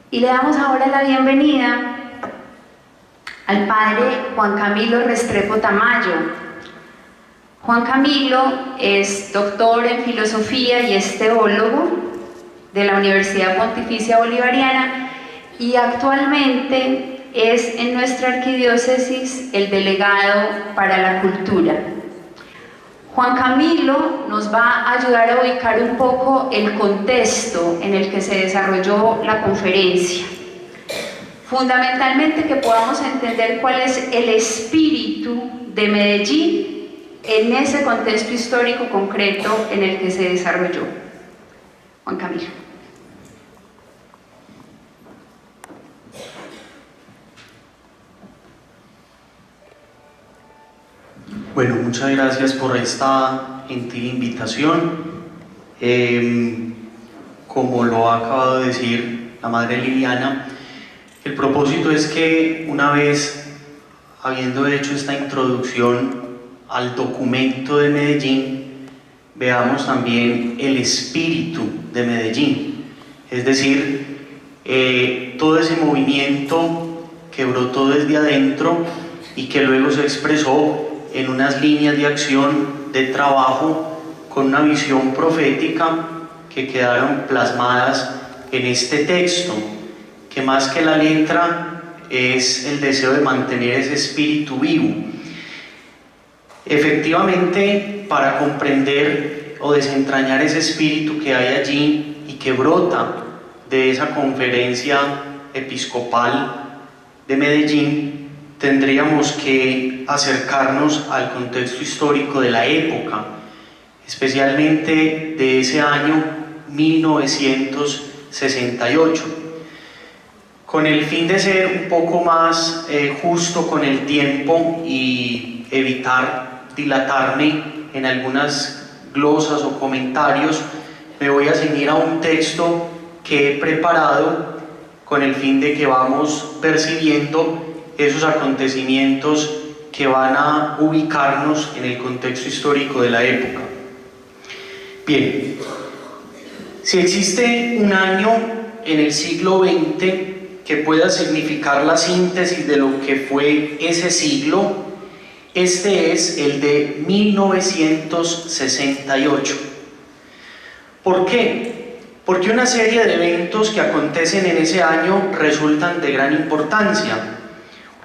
Y le damos ahora la bienvenida al padre Juan Camilo Restrepo Tamayo. Juan Camilo es doctor en filosofía y es teólogo de la Universidad Pontificia Bolivariana y actualmente es en nuestra arquidiócesis el delegado para la cultura. Juan Camilo nos va a ayudar a ubicar un poco el contexto en el que se desarrolló la conferencia. Fundamentalmente que podamos entender cuál es el espíritu de Medellín en ese contexto histórico concreto en el que se desarrolló. Juan Camilo. Bueno, muchas gracias por esta gentil invitación. Como lo ha acabado de decir la madre Liliana, el propósito es que una vez habiendo hecho esta introducción al documento de Medellín, veamos también el espíritu de Medellín, es decir, todo ese movimiento que brotó desde adentro y que luego se expresó en unas líneas de acción, de trabajo, con una visión profética que quedaron plasmadas en este texto, que más que la letra es el deseo de mantener ese espíritu vivo. Efectivamente, para comprender o desentrañar ese espíritu que hay allí y que brota de esa conferencia episcopal de Medellín, tendríamos que acercarnos al contexto histórico de la época, especialmente de ese año 1968, con el fin de ser un poco más justo con el tiempo y evitar dilatarme en algunas glosas o comentarios. Me voy a ceñir a un texto que he preparado con el fin de que vamos percibiendo esos acontecimientos que van a ubicarnos en el contexto histórico de la época. Bien, si existe un año en el siglo XX que pueda significar la síntesis de lo que fue ese siglo, este es el de 1968. ¿Por qué? Porque una serie de eventos que acontecen en ese año resultan de gran importancia.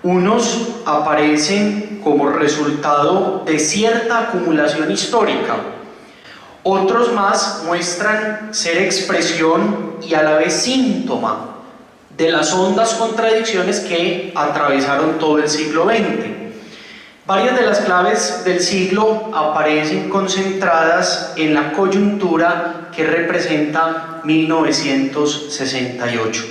Unos aparecen como resultado de cierta acumulación histórica, otros más muestran ser expresión y a la vez síntoma de las hondas contradicciones que atravesaron todo el siglo XX. Varias de las claves del siglo aparecen concentradas en la coyuntura que representa 1968.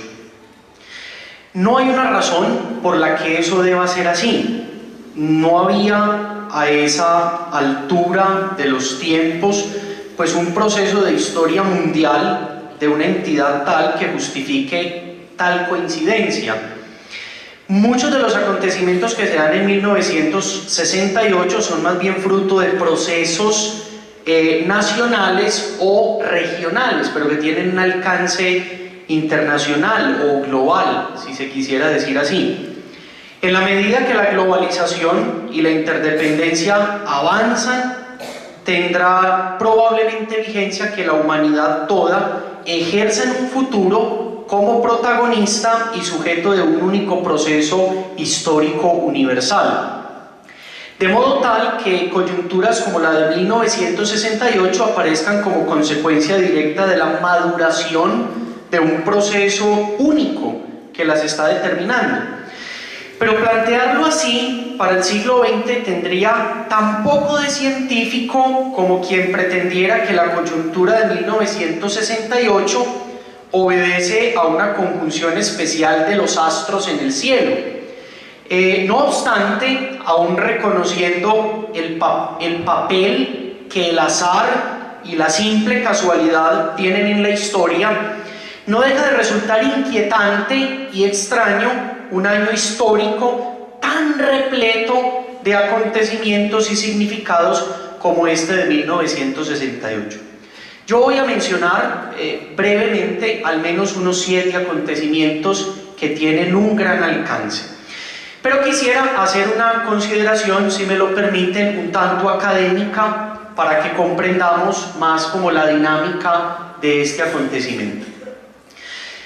No hay una razón por la que eso deba ser así. No había a esa altura de los tiempos pues un proceso de historia mundial de una entidad tal que justifique tal coincidencia. Muchos de los acontecimientos que se dan en 1968 son más bien fruto de procesos nacionales o regionales, pero que tienen un alcance internacional o global, si se quisiera decir así. En la medida que la globalización y la interdependencia avanzan, tendrá probablemente vigencia que la humanidad toda ejerza en un futuro como protagonista y sujeto de un único proceso histórico universal. De modo tal que coyunturas como la de 1968 aparezcan como consecuencia directa de la maduración de un proceso único que las está determinando. Pero plantearlo así para el siglo XX tendría tan poco de científico como quien pretendiera que la coyuntura de 1968 obedece a una conjunción especial de los astros en el cielo. No obstante, aún reconociendo el papel que el azar y la simple casualidad tienen en la historia, no deja de resultar inquietante y extraño un año histórico tan repleto de acontecimientos y significados como este de 1968. Yo voy a mencionar brevemente al menos unos 7 acontecimientos que tienen un gran alcance. Pero quisiera hacer una consideración, si me lo permiten, un tanto académica para que comprendamos más como la dinámica de este acontecimiento.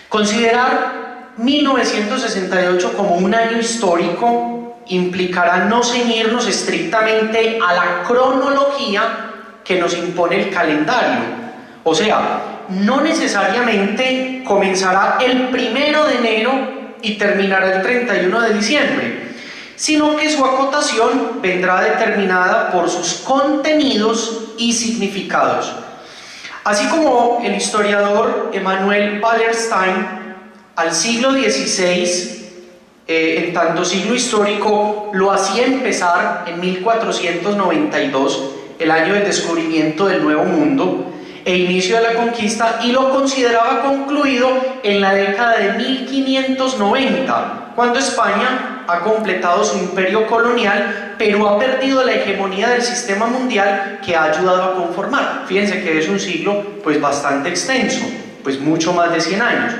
Considerar 1968 como un año histórico implicará no ceñirnos estrictamente a la cronología que nos impone el calendario. O sea, no necesariamente comenzará el 1 de enero y terminará el 31 de diciembre, sino que su acotación vendrá determinada por sus contenidos y significados. Así como el historiador Emanuel Wallerstein al siglo XVI, en tanto siglo histórico, lo hacía empezar en 1492, el año del descubrimiento del Nuevo Mundo e inicio de la conquista, y lo consideraba concluido en la década de 1590, cuando España ha completado su imperio colonial, pero ha perdido la hegemonía del sistema mundial que ha ayudado a conformar. Fíjense que es un siglo pues bastante extenso, pues mucho más de 100 años.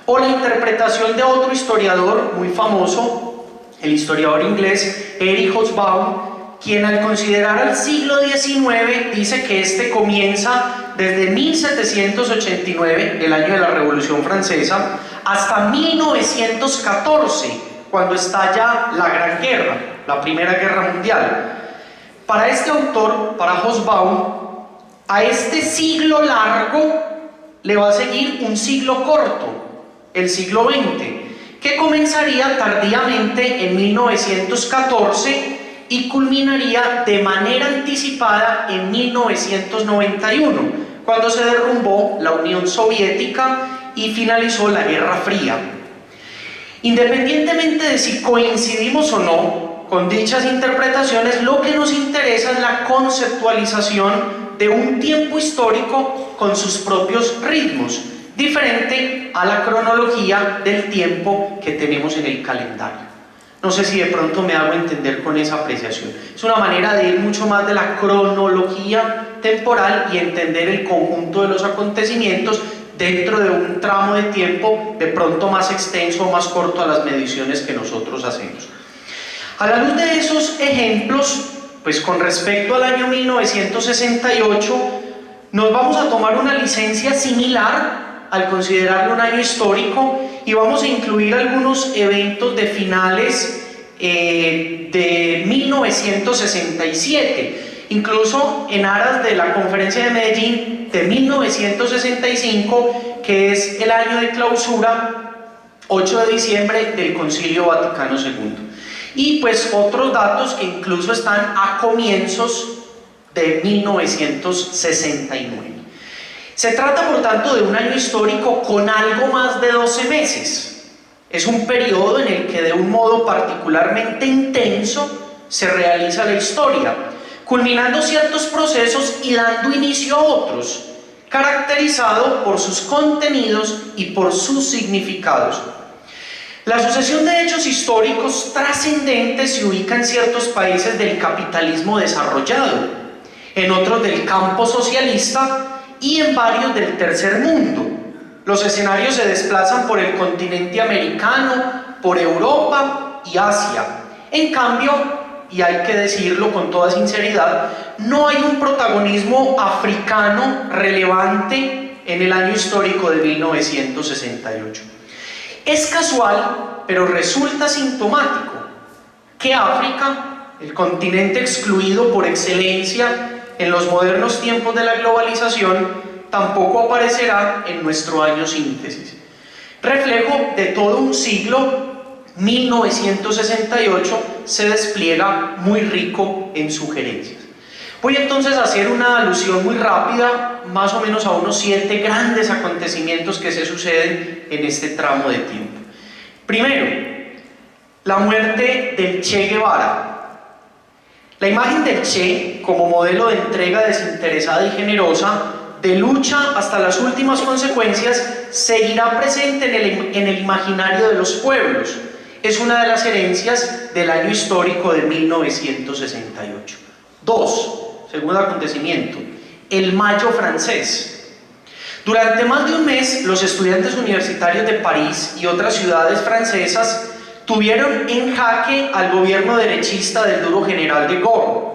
O la interpretación de otro historiador muy famoso, el historiador inglés Eric Hobsbawm, quien al considerar al siglo XIX dice que este comienza desde 1789, el año de la Revolución Francesa, hasta 1914, cuando estalla la Gran Guerra, la Primera Guerra Mundial. Para este autor, para Hobsbawm, a este siglo largo le va a seguir un siglo corto, el siglo XX, que comenzaría tardíamente en 1914 y culminaría de manera anticipada en 1991, cuando se derrumbó la Unión Soviética y finalizó la Guerra Fría. Independientemente de si coincidimos o no con dichas interpretaciones, lo que nos interesa es la conceptualización de un tiempo histórico con sus propios ritmos, diferente a la cronología del tiempo que tenemos en el calendario. No sé si de pronto me hago entender con esa apreciación. Es una manera de ir mucho más de la cronología temporal y entender el conjunto de los acontecimientos dentro de un tramo de tiempo de pronto más extenso o más corto a las mediciones que nosotros hacemos. A la luz de esos ejemplos, pues con respecto al año 1968, nos vamos a tomar una licencia similar al considerarlo un año histórico y vamos a incluir algunos eventos de finales de 1967, incluso en aras de la Conferencia de Medellín de 1965, que es el año de clausura, 8 de diciembre del Concilio Vaticano II. Y pues otros datos que incluso están a comienzos de 1969. Se trata, por tanto, de un año histórico con algo más de 12 meses. Es un periodo en el que de un modo particularmente intenso se realiza la historia, culminando ciertos procesos y dando inicio a otros, caracterizado por sus contenidos y por sus significados. La sucesión de hechos históricos trascendentes se ubica en ciertos países del capitalismo desarrollado, en otros del campo socialista y en varios del tercer mundo. Los escenarios se desplazan por el continente americano, por Europa y Asia. En cambio, y hay que decirlo con toda sinceridad, no hay un protagonismo africano relevante en el año histórico de 1968. Es casual, pero resulta sintomático que África, el continente excluido por excelencia en los modernos tiempos de la globalización, tampoco aparecerá en nuestro año síntesis. Reflejo de todo un siglo, 1968 se despliega muy rico en sugerencias. Voy entonces a hacer una alusión muy rápida, más o menos a unos 7 grandes acontecimientos que se suceden en este tramo de tiempo. Primero, la muerte del Che Guevara. La imagen del Che como modelo de entrega desinteresada y generosa, de lucha hasta las últimas consecuencias, seguirá presente en el imaginario de los pueblos. Es una de las herencias del año histórico de 1968. 2. Segundo acontecimiento, el Mayo francés. Durante más de un mes, los estudiantes universitarios de París y otras ciudades francesas tuvieron en jaque al gobierno derechista del duro general de Gaulle.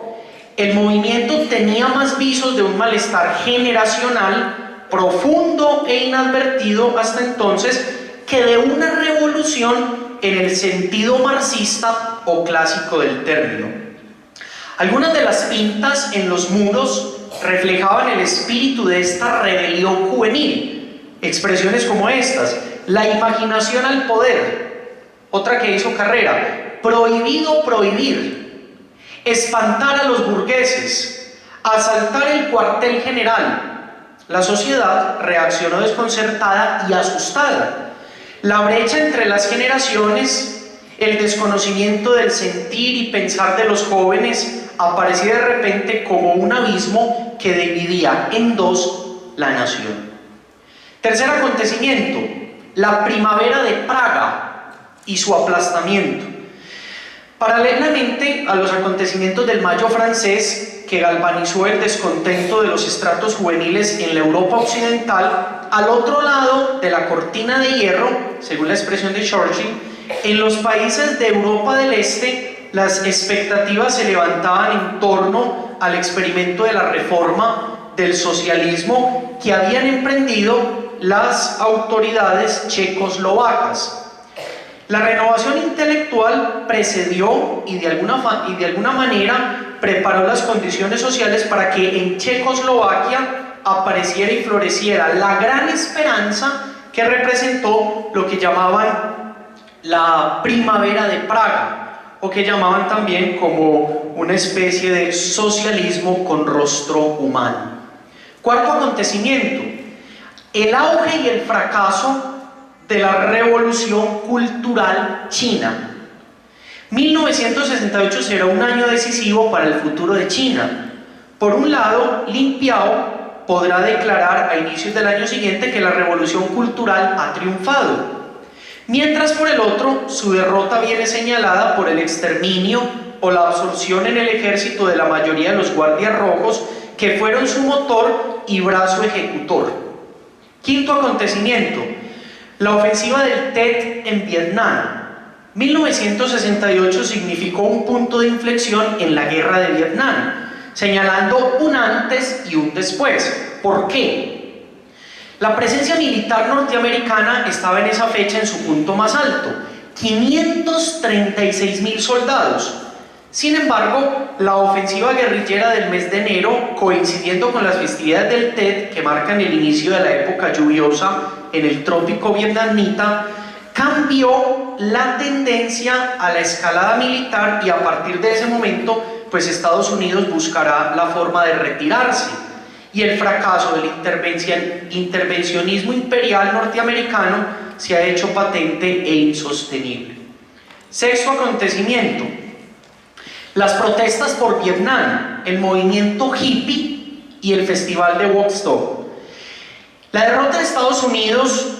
El movimiento tenía más visos de un malestar generacional profundo e inadvertido hasta entonces que de una revolución en el sentido marxista o clásico del término. Algunas de las pintas en los muros reflejaban el espíritu de esta rebelión juvenil. Expresiones como estas: la imaginación al poder. Otra que hizo Carrera: prohibido prohibir. Espantar a los burgueses. Asaltar el cuartel general. La sociedad reaccionó desconcertada y asustada. La brecha entre las generaciones, el desconocimiento del sentir y pensar de los jóvenes, aparecía de repente como un abismo que dividía en dos la nación. Tercer acontecimiento: la primavera de Praga y su aplastamiento. Paralelamente a los acontecimientos del Mayo francés, que galvanizó el descontento de los estratos juveniles en la Europa occidental, al otro lado de la cortina de hierro, según la expresión de Churchill, en los países de Europa del Este, las expectativas se levantaban en torno al experimento de la reforma del socialismo que habían emprendido las autoridades checoslovacas. La renovación intelectual precedió y de alguna manera preparó las condiciones sociales para que en Checoslovaquia apareciera y floreciera la gran esperanza que representó lo que llamaban la primavera de Praga, o que llamaban también como una especie de socialismo con rostro humano. Cuarto acontecimiento: el auge y el fracaso de la revolución cultural china. 1968 será un año decisivo para el futuro de China. Por un lado, Lin Piao podrá declarar a inicios del año siguiente que la revolución cultural ha triunfado, mientras por el otro, su derrota viene señalada por el exterminio o la absorción en el ejército de la mayoría de los guardias rojos, que fueron su motor y brazo ejecutor. Quinto acontecimiento: la ofensiva del Tet en Vietnam. 1968 significó un punto de inflexión en la guerra de Vietnam, señalando un antes y un después. ¿Por qué? La presencia militar norteamericana estaba en esa fecha en su punto más alto: 536.000 soldados. Sin embargo, la ofensiva guerrillera del mes de enero, coincidiendo con las festividades del Tet, que marcan el inicio de la época lluviosa en el trópico vietnamita, cambió la tendencia a la escalada militar, y a partir de ese momento, pues Estados Unidos buscará la forma de retirarse, y el fracaso del intervencionismo imperial norteamericano se ha hecho patente e insostenible. Sexto acontecimiento: las protestas por Vietnam, el movimiento hippie y el festival de Woodstock. La derrota de Estados Unidos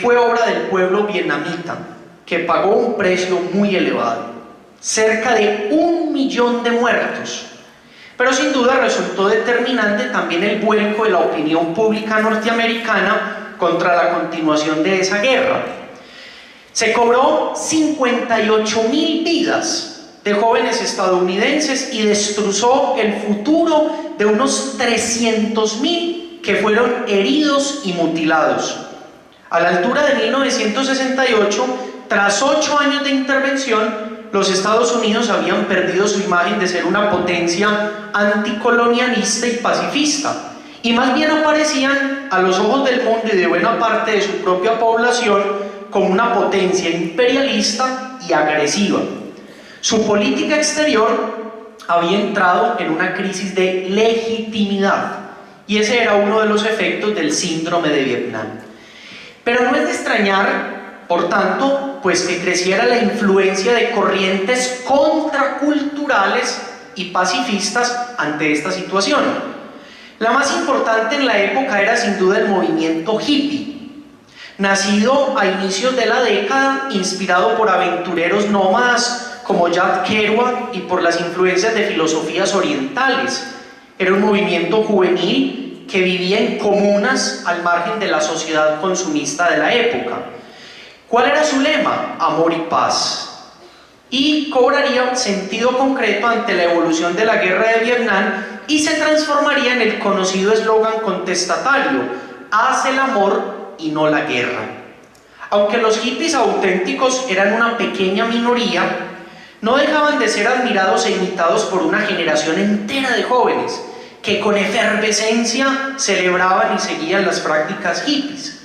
fue obra del pueblo vietnamita, que pagó un precio muy elevado, cerca de 1 millón de muertos. Pero sin duda resultó determinante también el vuelco de la opinión pública norteamericana contra la continuación de esa guerra. Se cobró 58.000 vidas de jóvenes estadounidenses y destrozó el futuro de unos 300.000 que fueron heridos y mutilados. A la altura de 1968, tras 8 años de intervención, los Estados Unidos habían perdido su imagen de ser una potencia anticolonialista y pacifista, y más bien aparecían a los ojos del mundo y de buena parte de su propia población como una potencia imperialista y agresiva. Su política exterior había entrado en una crisis de legitimidad, y ese era uno de los efectos del síndrome de Vietnam. Pero no es de extrañar, por tanto, pues que creciera la influencia de corrientes contraculturales y pacifistas ante esta situación. La más importante en la época era sin duda el movimiento hippie, nacido a inicios de la década, inspirado por aventureros nómadas como Jack Kerouac y por las influencias de filosofías orientales. Era un movimiento juvenil que vivía en comunas al margen de la sociedad consumista de la época. ¿Cuál era su lema? Amor y paz. Y cobraría sentido concreto ante la evolución de la guerra de Vietnam y se transformaría en el conocido eslogan contestatario: haz el amor y no la guerra. Aunque los hippies auténticos eran una pequeña minoría, no dejaban de ser admirados e imitados por una generación entera de jóvenes que con efervescencia celebraban y seguían las prácticas hippies.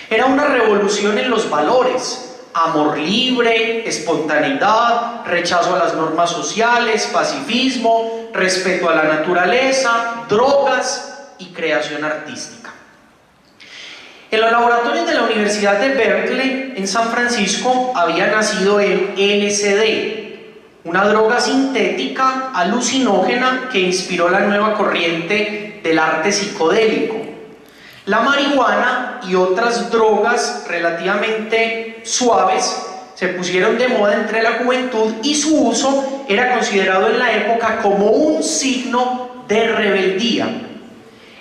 Era una revolución en los valores: amor libre, espontaneidad, rechazo a las normas sociales, pacifismo, respeto a la naturaleza, drogas y creación artística. En los laboratorios de la Universidad de Berkeley, en San Francisco, había nacido el LSD, una droga sintética alucinógena que inspiró la nueva corriente del arte psicodélico. La marihuana y otras drogas relativamente suaves se pusieron de moda entre la juventud y su uso era considerado en la época como un signo de rebeldía.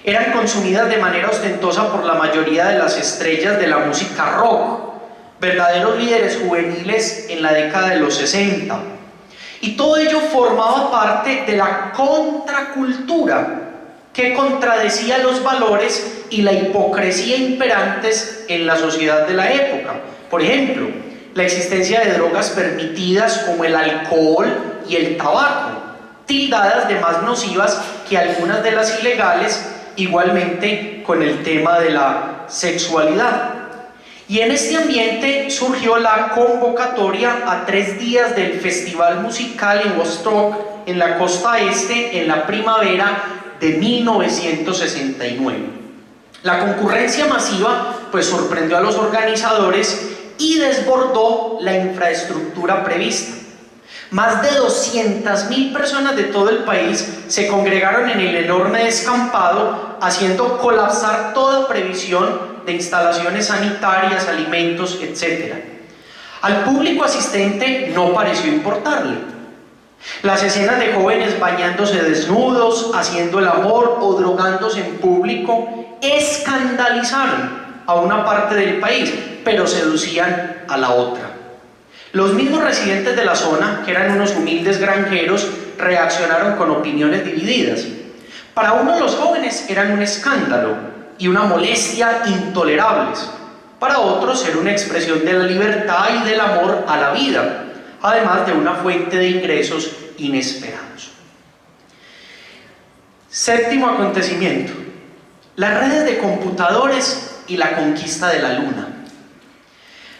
Eran consumidas de manera ostentosa por la mayoría de las estrellas de la música rock, verdaderos líderes juveniles en la década de los 60. Y todo ello formaba parte de la contracultura que contradecía los valores y la hipocresía imperantes en la sociedad de la época. Por ejemplo, la existencia de drogas permitidas como el alcohol y el tabaco, tildadas de más nocivas que algunas de las ilegales, igualmente con el tema de la sexualidad. Y en este ambiente surgió la convocatoria a 3 días del festival musical en Woodstock, en la costa este, en la primavera de 1969. La concurrencia masiva pues sorprendió a los organizadores y desbordó la infraestructura prevista. Más de 200.000 personas de todo el país se congregaron en el enorme descampado, haciendo colapsar toda previsión de instalaciones sanitarias, alimentos, etc. Al público asistente no pareció importarle. Las escenas de jóvenes bañándose desnudos, haciendo el amor o drogándose en público escandalizaron a una parte del país, pero seducían a la otra. Los mismos residentes de la zona, que eran unos humildes granjeros, reaccionaron con opiniones divididas. Para unos los jóvenes eran un escándalo y una molestia intolerables. Para otros era una expresión de la libertad y del amor a la vida, además de una fuente de ingresos inesperados. Séptimo acontecimiento: las redes de computadores y la conquista de la Luna.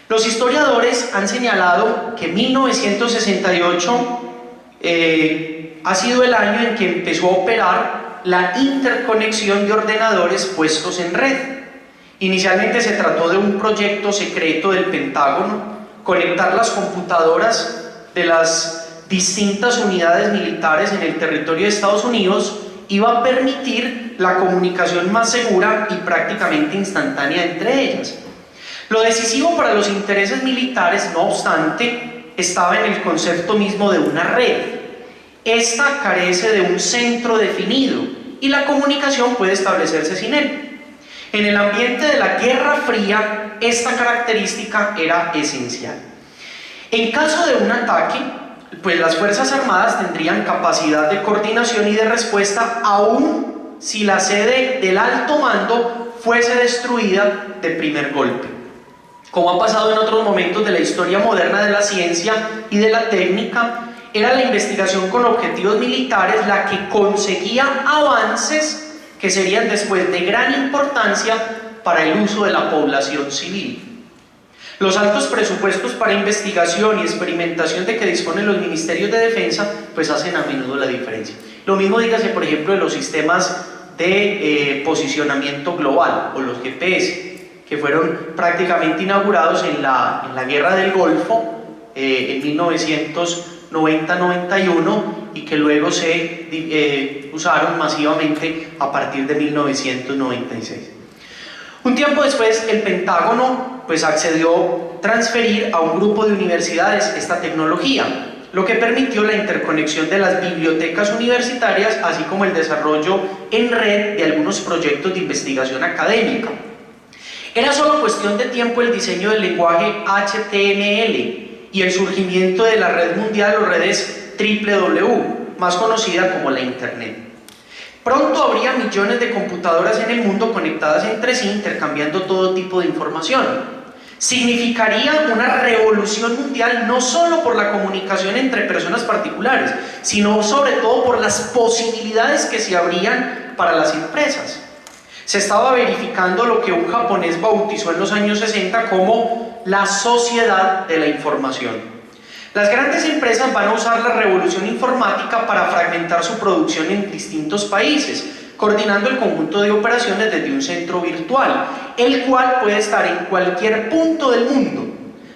Los historiadores han señalado que 1968 ha sido el año en que empezó a operar la interconexión de ordenadores puestos en red. Inicialmente se trató de un proyecto secreto del Pentágono: conectar las computadoras de las distintas unidades militares en el territorio de Estados Unidos iba a permitir la comunicación más segura y prácticamente instantánea entre ellas. Lo decisivo para los intereses militares, no obstante, estaba en el concepto mismo de una red. Esta carece de un centro definido y la comunicación puede establecerse sin él. En el ambiente de la Guerra Fría, esta característica era esencial. En caso de un ataque, pues las Fuerzas Armadas tendrían capacidad de coordinación y de respuesta, aun si la sede del alto mando fuese destruida de primer golpe. Como ha pasado en otros momentos de la historia moderna de la ciencia y de la técnica, era la investigación con objetivos militares la que conseguía avances que serían después de gran importancia para el uso de la población civil. Los altos presupuestos para investigación y experimentación de que disponen los ministerios de defensa pues hacen a menudo la diferencia. Lo mismo dígase, por ejemplo, de los sistemas de posicionamiento global o los GPS, que fueron prácticamente inaugurados en la Guerra del Golfo en 1990-91 y que luego se usaron masivamente a partir de 1996. Un tiempo después, el Pentágono pues accedió a transferir a un grupo de universidades esta tecnología. lo que permitió la interconexión de las bibliotecas universitarias, así como el desarrollo en red de algunos proyectos de investigación académica. Era solo cuestión de tiempo el diseño del lenguaje HTML y el surgimiento de la red mundial o redes www, más conocida como la Internet. Pronto habría millones de computadoras en el mundo conectadas entre sí, intercambiando todo tipo de información. Significaría una revolución mundial no solo por la comunicación entre personas particulares, sino sobre todo por las posibilidades que se abrían para las empresas. Se estaba verificando lo que un japonés bautizó en los años 60 como la sociedad de la información. Las grandes empresas van a usar la revolución informática para fragmentar su producción en distintos países, coordinando el conjunto de operaciones desde un centro virtual, el cual puede estar en cualquier punto del mundo.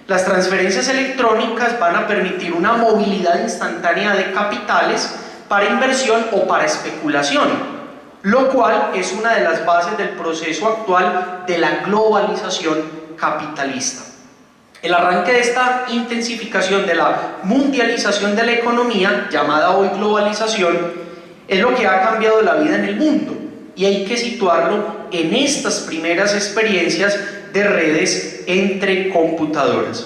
Las transferencias electrónicas van a permitir una movilidad instantánea de capitales para inversión o para especulación, lo cual es una de las bases del proceso actual de la globalización capitalista. El arranque de esta intensificación de la mundialización de la economía, llamada hoy globalización, es lo que ha cambiado la vida en el mundo, y hay que situarlo en estas primeras experiencias de redes entre computadoras.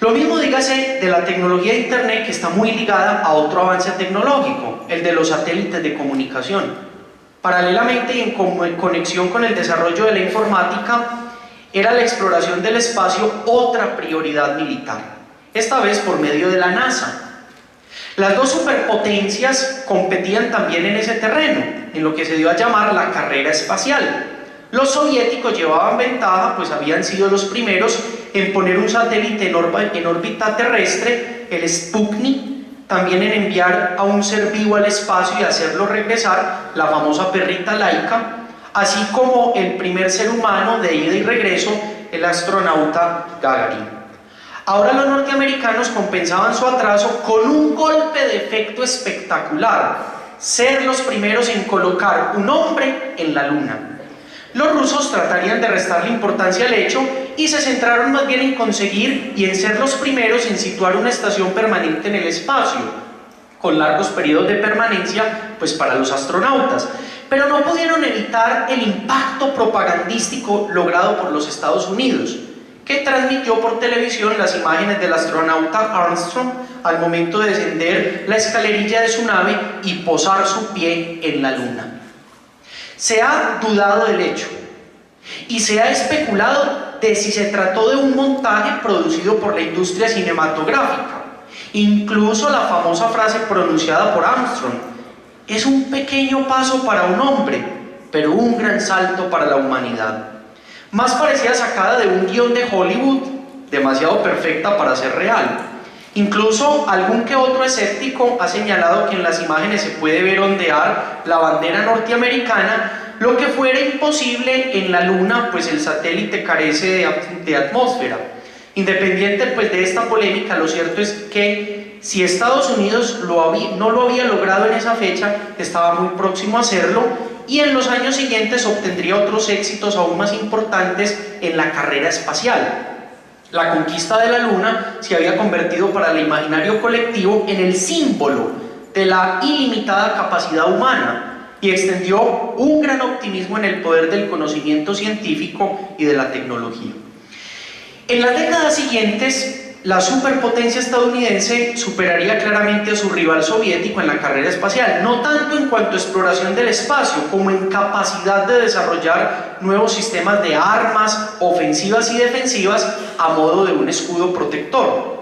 Lo mismo dígase de la tecnología de Internet, que está muy ligada a otro avance tecnológico, el de los satélites de comunicación. Paralelamente y en conexión con el desarrollo de la informática, era la exploración del espacio otra prioridad militar, esta vez por medio de la NASA. Las dos superpotencias competían también en ese terreno, en lo que se dio a llamar la carrera espacial. Los soviéticos llevaban ventaja, pues habían sido los primeros en poner un satélite en órbita terrestre, el Sputnik, también en enviar a un ser vivo al espacio y hacerlo regresar, la famosa perrita Laika, así como el primer ser humano de ida y regreso, el astronauta Gagarin. Ahora los norteamericanos compensaban su atraso con un golpe de efecto espectacular: ser los primeros en colocar un hombre en la Luna. Los rusos tratarían de restarle importancia al hecho y se centraron más bien en conseguir y en ser los primeros en situar una estación permanente en el espacio, con largos periodos de permanencia pues para los astronautas. Pero no pudieron evitar el impacto propagandístico logrado por los Estados Unidos, que transmitió por televisión las imágenes del astronauta Armstrong al momento de descender la escalerilla de su nave y posar su pie en la Luna. Se ha dudado del hecho y se ha especulado de si se trató de un montaje producido por la industria cinematográfica. Incluso la famosa frase pronunciada por Armstrong: es un pequeño paso para un hombre, pero un gran salto para la humanidad. Más parecía sacada de un guión de Hollywood, demasiado perfecta para ser real. Incluso algún que otro escéptico ha señalado que en las imágenes se puede ver ondear la bandera norteamericana, lo que fuera imposible en la Luna, pues el satélite carece de atmósfera. Independiente pues de esta polémica, lo cierto es que si Estados Unidos no lo había logrado en esa fecha, estaba muy próximo a hacerlo, y en los años siguientes obtendría otros éxitos aún más importantes en la carrera espacial. La conquista de la Luna se había convertido para el imaginario colectivo en el símbolo de la ilimitada capacidad humana y extendió un gran optimismo en el poder del conocimiento científico y de la tecnología. En las décadas siguientes, la superpotencia estadounidense superaría claramente a su rival soviético en la carrera espacial, no tanto en cuanto a exploración del espacio, como en capacidad de desarrollar nuevos sistemas de armas ofensivas y defensivas a modo de un escudo protector.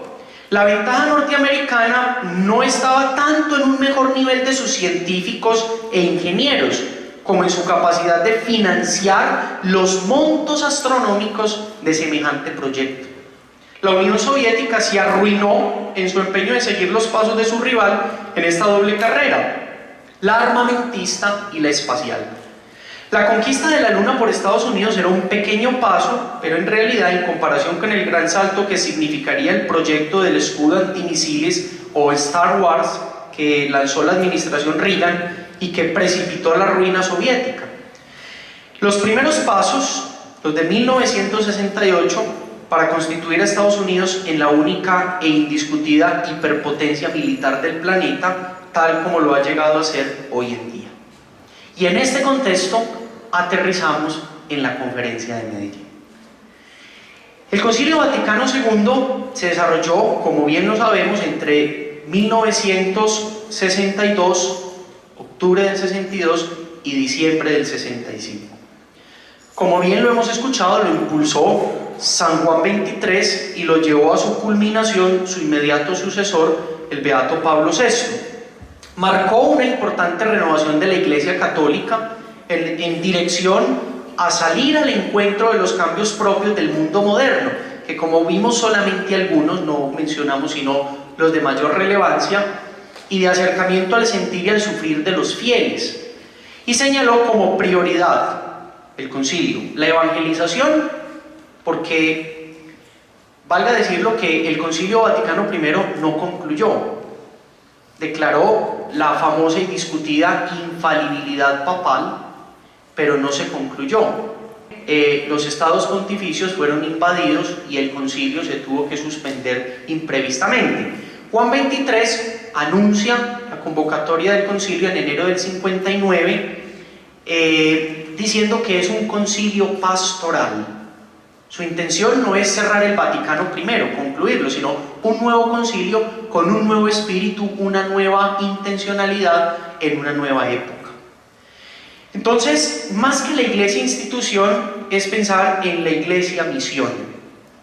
La ventaja norteamericana no estaba tanto en un mejor nivel de sus científicos e ingenieros, como en su capacidad de financiar los montos astronómicos de semejante proyecto. La Unión Soviética se arruinó en su empeño de seguir los pasos de su rival en esta doble carrera, la armamentista y la espacial. La conquista de la Luna por Estados Unidos era un pequeño paso, pero en realidad, en comparación con el gran salto que significaría el proyecto del escudo antimisiles o Star Wars que lanzó la administración Reagan y que precipitó la ruina soviética. Los primeros pasos, los de 1968, para constituir a Estados Unidos en la única e indiscutida hiperpotencia militar del planeta, tal como lo ha llegado a ser hoy en día. Y en este contexto aterrizamos en la Conferencia de Medellín. El Concilio Vaticano II se desarrolló, como bien lo sabemos, entre 1962, octubre del 62 y diciembre del 65. Como bien lo hemos escuchado, lo impulsó San Juan XXIII y lo llevó a su culminación su inmediato sucesor, el Beato Pablo VI. Marcó una importante renovación de la Iglesia Católica en dirección a salir al encuentro de los cambios propios del mundo moderno, que como vimos solamente algunos, no mencionamos sino los de mayor relevancia, y de acercamiento al sentir y al sufrir de los fieles. Y señaló como prioridad el concilio la evangelización, porque valga decirlo que el Concilio Vaticano I no concluyó. Declaró la famosa y discutida infalibilidad papal, pero no se concluyó. Los estados pontificios fueron invadidos y el concilio se tuvo que suspender imprevistamente. Juan XXIII anuncia la convocatoria del concilio en enero del 59, diciendo que es un concilio pastoral. Su intención no es cerrar el Vaticano I, concluirlo, sino un nuevo concilio con un nuevo espíritu, una nueva intencionalidad en una nueva época. Entonces, más que la iglesia institución, es pensar en la iglesia misión.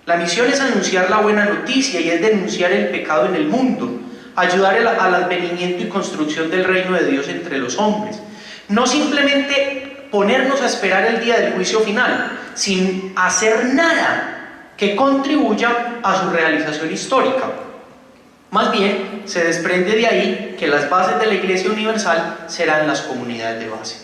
La misión es anunciar la buena noticia y es denunciar el pecado en el mundo, ayudar al advenimiento y construcción del reino de Dios entre los hombres. No simplemente ponernos a esperar el día del juicio final, sin hacer nada que contribuya a su realización histórica. Más bien, se desprende de ahí que las bases de la Iglesia Universal serán las comunidades de base.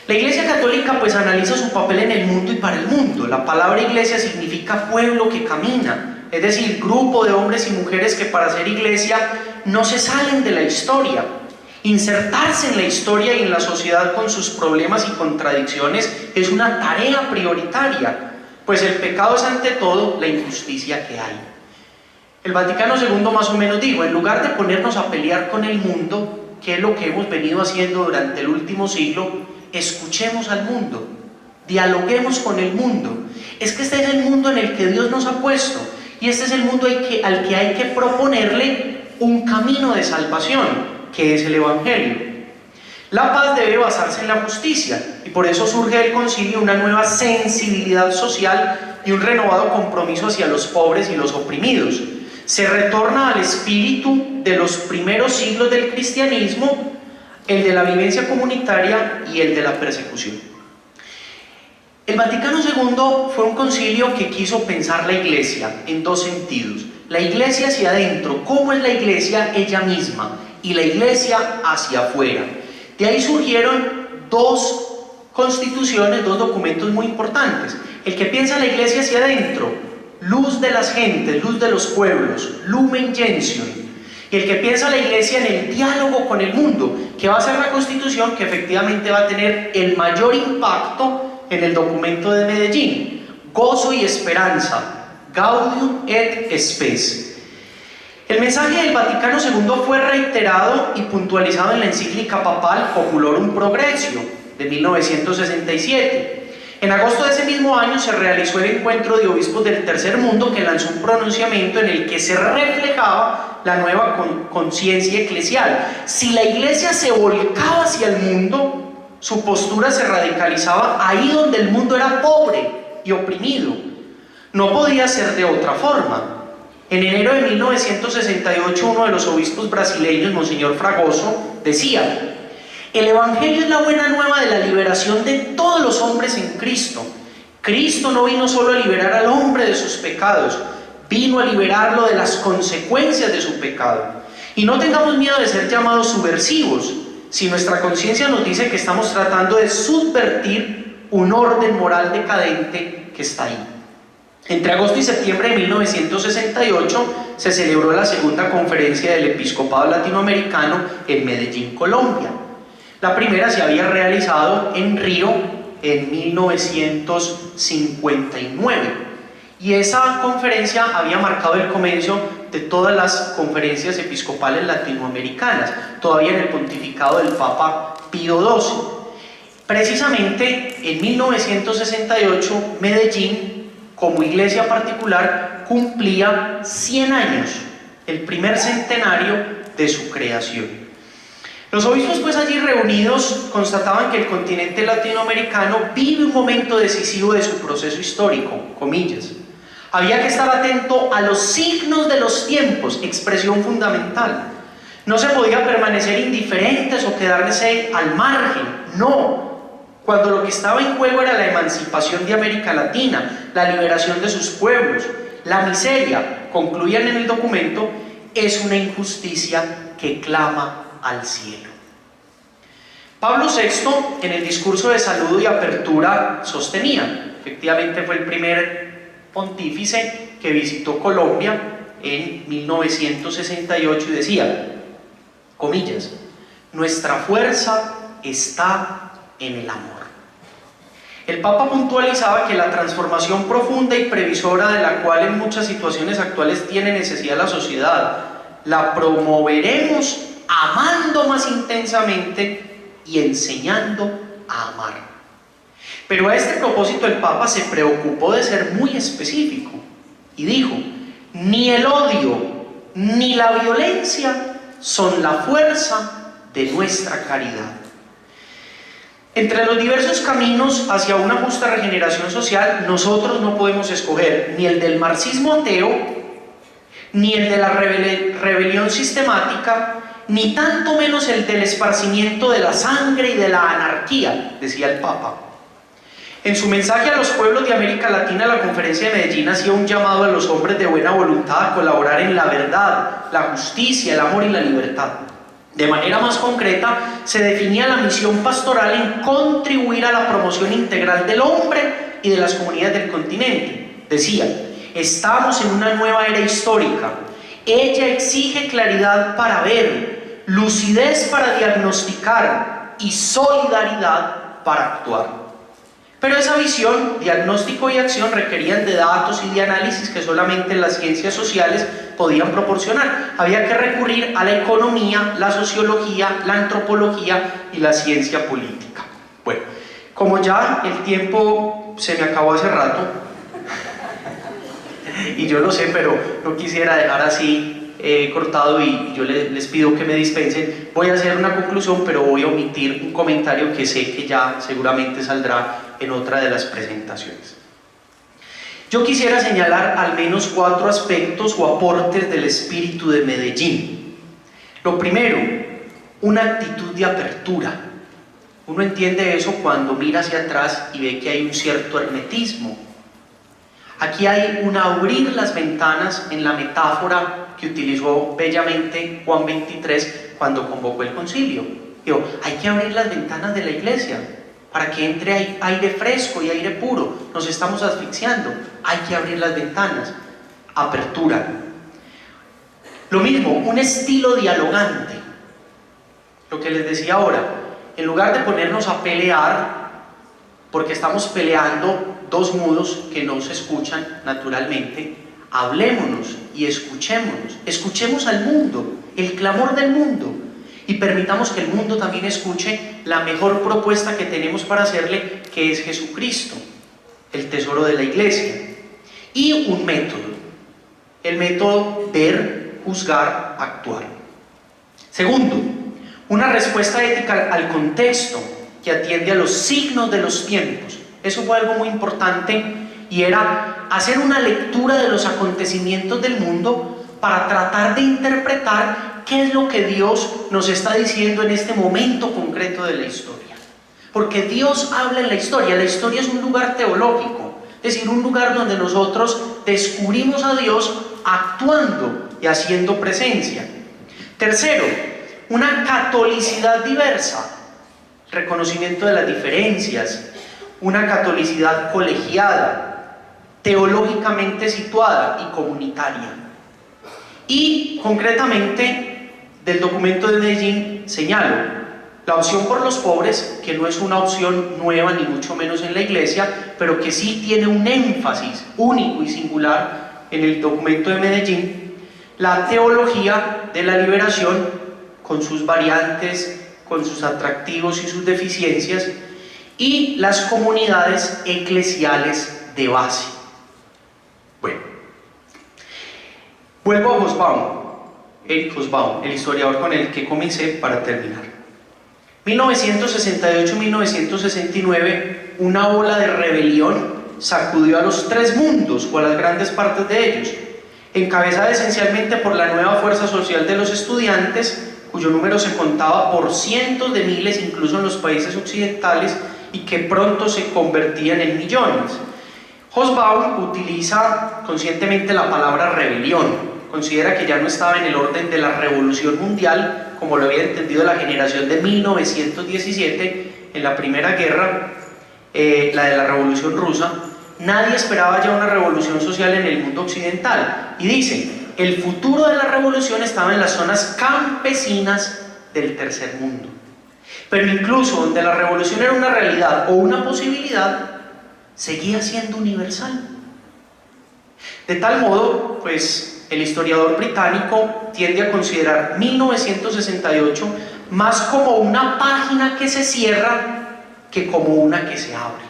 La Iglesia Católica pues analiza su papel en el mundo y para el mundo. La palabra iglesia significa pueblo que camina, es decir, grupo de hombres y mujeres que para ser iglesia no se salen de la historia. Insertarse en la historia y en la sociedad con sus problemas y contradicciones es una tarea prioritaria, pues el pecado es ante todo la injusticia que hay. El Vaticano II más o menos dijo, en lugar de ponernos a pelear con el mundo, que es lo que hemos venido haciendo durante el último siglo, escuchemos al mundo, dialoguemos con el mundo. Es que este es el mundo en el que Dios nos ha puesto y este es el mundo al que hay que proponerle un camino de salvación, que es el Evangelio. La paz debe basarse en la justicia y por eso surge del concilio una nueva sensibilidad social y un renovado compromiso hacia los pobres y los oprimidos. Se retorna al espíritu de los primeros siglos del cristianismo, el de la vivencia comunitaria y el de la persecución. El Vaticano II fue un concilio que quiso pensar la iglesia en dos sentidos: la iglesia hacia adentro, cómo es la iglesia ella misma, y la iglesia hacia afuera. De ahí surgieron dos constituciones, dos documentos muy importantes. El que piensa la iglesia hacia adentro, luz de las gentes, luz de los pueblos, Lumen Gentium. Y el que piensa la iglesia en el diálogo con el mundo, que va a ser la constitución que efectivamente va a tener el mayor impacto en el documento de Medellín: gozo y esperanza, Gaudium et Spes. El mensaje del Vaticano II fue reiterado y puntualizado en la encíclica papal Populorum Progressio de 1967. En agosto de ese mismo año se realizó el encuentro de obispos del Tercer Mundo, que lanzó un pronunciamiento en el que se reflejaba la nueva conciencia eclesial. Si la iglesia se volcaba hacia el mundo, su postura se radicalizaba ahí donde el mundo era pobre y oprimido. No podía ser de otra forma. En enero de 1968, uno de los obispos brasileños, Monseñor Fragoso, decía: el Evangelio es la buena nueva de la liberación de todos los hombres en Cristo. Cristo no vino solo a liberar al hombre de sus pecados, vino a liberarlo de las consecuencias de su pecado. Y no tengamos miedo de ser llamados subversivos, si nuestra conciencia nos dice que estamos tratando de subvertir un orden moral decadente que está ahí. Entre agosto y septiembre de 1968 se celebró la segunda conferencia del Episcopado Latinoamericano en Medellín, Colombia. La primera se había realizado en Río en 1959 Y esa conferencia había marcado el comienzo de todas las conferencias episcopales latinoamericanas, todavía en el pontificado del Papa Pío XII. Precisamente en 1968, Medellín, como iglesia particular, cumplía 100 años, el primer centenario de su creación. Los obispos pues allí reunidos constataban que el continente latinoamericano vive un momento decisivo de su proceso histórico, comillas. Había que estar atento a los signos de los tiempos, expresión fundamental. No se podía permanecer indiferentes o quedarse al margen, no. Cuando lo que estaba en juego era la emancipación de América Latina, la liberación de sus pueblos, la miseria, concluían en el documento, es una injusticia que clama al cielo. Pablo VI, en el discurso de saludo y apertura, sostenía, efectivamente fue el primer pontífice que visitó Colombia en 1968 y decía, comillas, nuestra fuerza está en el amor. El Papa puntualizaba que la transformación profunda y previsora de la cual en muchas situaciones actuales tiene necesidad la sociedad, la promoveremos amando más intensamente y enseñando a amar. Pero a este propósito el Papa se preocupó de ser muy específico y dijo, ni el odio ni la violencia son la fuerza de nuestra caridad. Entre los diversos caminos hacia una justa regeneración social, nosotros no podemos escoger ni el del marxismo ateo, ni el de la rebelión sistemática, ni tanto menos el del esparcimiento de la sangre y de la anarquía, decía el Papa. En su mensaje a los pueblos de América Latina, la Conferencia de Medellín hacía un llamado a los hombres de buena voluntad a colaborar en la verdad, la justicia, el amor y la libertad. De manera más concreta, se definía la misión pastoral en contribuir a la promoción integral del hombre y de las comunidades del continente. Decía, estamos en una nueva era histórica. Ella exige claridad para ver, lucidez para diagnosticar y solidaridad para actuar. Pero esa visión, diagnóstico y acción requerían de datos y de análisis que solamente las ciencias sociales podían proporcionar. Había que recurrir a la economía, la sociología, la antropología y la ciencia política. Bueno, como ya el tiempo se me acabó hace rato, y yo lo sé, pero no quisiera dejar así cortado y yo les pido que me dispensen, voy a hacer una conclusión, pero voy a omitir un comentario que sé que ya seguramente saldrá en otra de las presentaciones. Yo quisiera señalar al menos 4 aspectos o aportes del espíritu de Medellín. Lo primero, una actitud de apertura. Uno entiende eso cuando mira hacia atrás y ve que hay un cierto hermetismo. Aquí hay un abrir las ventanas en la metáfora que utilizó bellamente Juan 23 cuando convocó el concilio. Digo, hay que abrir las ventanas de la iglesia para que entre aire fresco y aire puro. Nos estamos asfixiando. Hay que abrir las ventanas. Apertura. Lo mismo, un estilo dialogante. Lo que les decía ahora, en lugar de ponernos a pelear, porque estamos peleando dos mudos que no se escuchan naturalmente, hablémonos y escuchémonos. Escuchemos al mundo, el clamor del mundo, y permitamos que el mundo también escuche la mejor propuesta que tenemos para hacerle, que es Jesucristo, el tesoro de la iglesia. Y un método, el método ver, juzgar, actuar. Segundo, una respuesta ética al contexto que atiende a los signos de los tiempos. Eso fue algo muy importante y era hacer una lectura de los acontecimientos del mundo para tratar de interpretar qué es lo que Dios nos está diciendo en este momento concreto de la historia. Porque Dios habla en la historia es un lugar teológico, es decir, un lugar donde nosotros descubrimos a Dios actuando y haciendo presencia. Tercero, una catolicidad diversa, reconocimiento de las diferencias, una catolicidad colegiada, teológicamente situada y comunitaria. Y concretamente del documento de Medellín señalo La opción por los pobres, que no es una opción nueva ni mucho menos en la Iglesia, pero que sí tiene un énfasis único y singular en el documento de Medellín. La teología de la liberación, con sus variantes, con sus atractivos y sus deficiencias, y las comunidades eclesiales de base. Bueno, vuelvo a Hobsbawm, Eric Hobsbawm, el historiador con el que comencé para terminar. 1968-1969, una ola de rebelión sacudió a los tres mundos o a las grandes partes de ellos, encabezada esencialmente por la nueva fuerza social de los estudiantes, cuyo número se contaba por cientos de miles incluso en los países occidentales y que pronto se convertían en millones. Hobsbawm utiliza conscientemente la palabra rebelión. Considera que ya no estaba en el orden de la revolución mundial como lo había entendido la generación de 1917 en la Primera Guerra, la de la Revolución Rusa. Nadie esperaba ya una revolución social en el mundo occidental, y dice: el futuro de la revolución estaba en las zonas campesinas del tercer mundo. Pero incluso donde la revolución era una realidad o una posibilidad, seguía siendo universal. De tal modo, pues, el historiador británico tiende a considerar 1968 más como una página que se cierra que como una que se abre.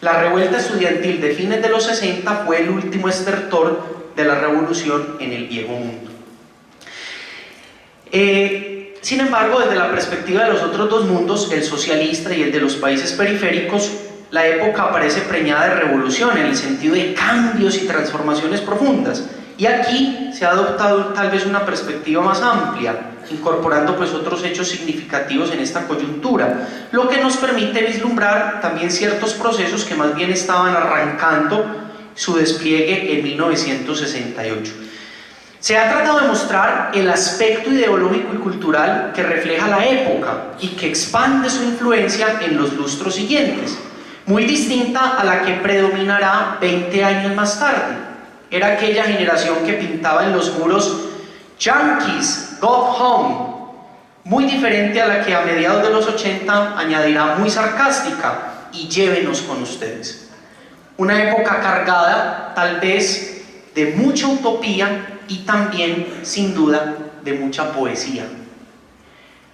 La revuelta estudiantil de fines de los 60 fue el último estertor de la revolución en el viejo mundo. Sin embargo, desde la perspectiva de los otros dos mundos, el socialista y el de los países periféricos, la época parece preñada de revolución en el sentido de cambios y transformaciones profundas. Y aquí se ha adoptado tal vez una perspectiva más amplia, incorporando pues otros hechos significativos en esta coyuntura, lo que nos permite vislumbrar también ciertos procesos que más bien estaban arrancando su despliegue en 1968. Se ha tratado de mostrar el aspecto ideológico y cultural que refleja la época y que expande su influencia en los lustros siguientes, muy distinta a la que predominará 20 años más tarde. Era aquella generación que pintaba en los muros "Yankees, go home", muy diferente a la que a mediados de los 80 añadirá muy sarcástica "y llévenos con ustedes". Una época cargada tal vez de mucha utopía y también, sin duda, de mucha poesía.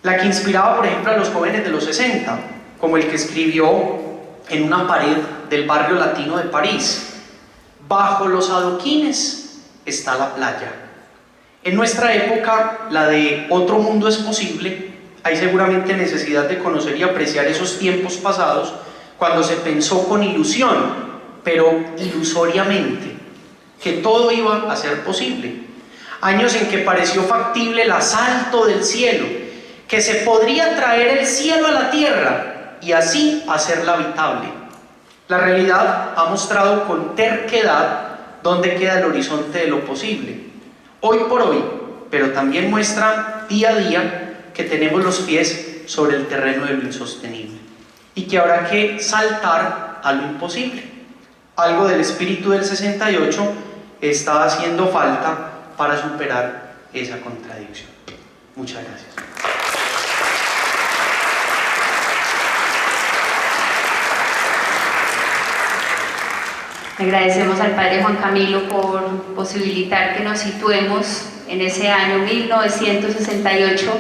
La que inspiraba, por ejemplo, a los jóvenes de los 60, como el que escribió en una pared del barrio latino de París: bajo los adoquines está la playa. En nuestra época, la de Otro mundo es posible, hay seguramente necesidad de conocer y apreciar esos tiempos pasados cuando se pensó con ilusión, pero ilusoriamente, que todo iba a ser posible. Años en que pareció factible el asalto del cielo, que se podría traer el cielo a la tierra y así hacerla habitable. La realidad ha mostrado con terquedad dónde queda el horizonte de lo posible, hoy por hoy, pero también muestra día a día que tenemos los pies sobre el terreno de lo insostenible y que habrá que saltar a lo imposible. Algo del espíritu del 68 está haciendo falta para superar esa contradicción. Muchas gracias. Agradecemos al Padre Juan Camilo por posibilitar que nos situemos en ese año 1968,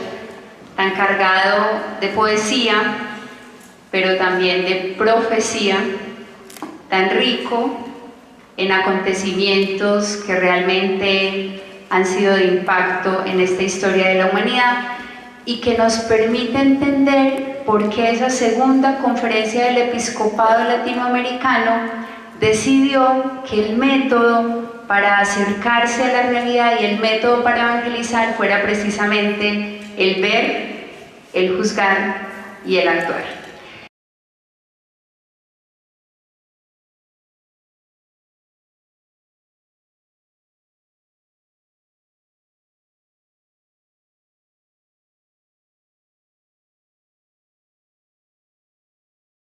tan cargado de poesía, pero también de profecía, tan rico en acontecimientos que realmente han sido de impacto en esta historia de la humanidad y que nos permite entender por qué esa segunda conferencia del episcopado latinoamericano decidió que el método para acercarse a la realidad y el método para evangelizar fuera precisamente el ver, el juzgar y el actuar.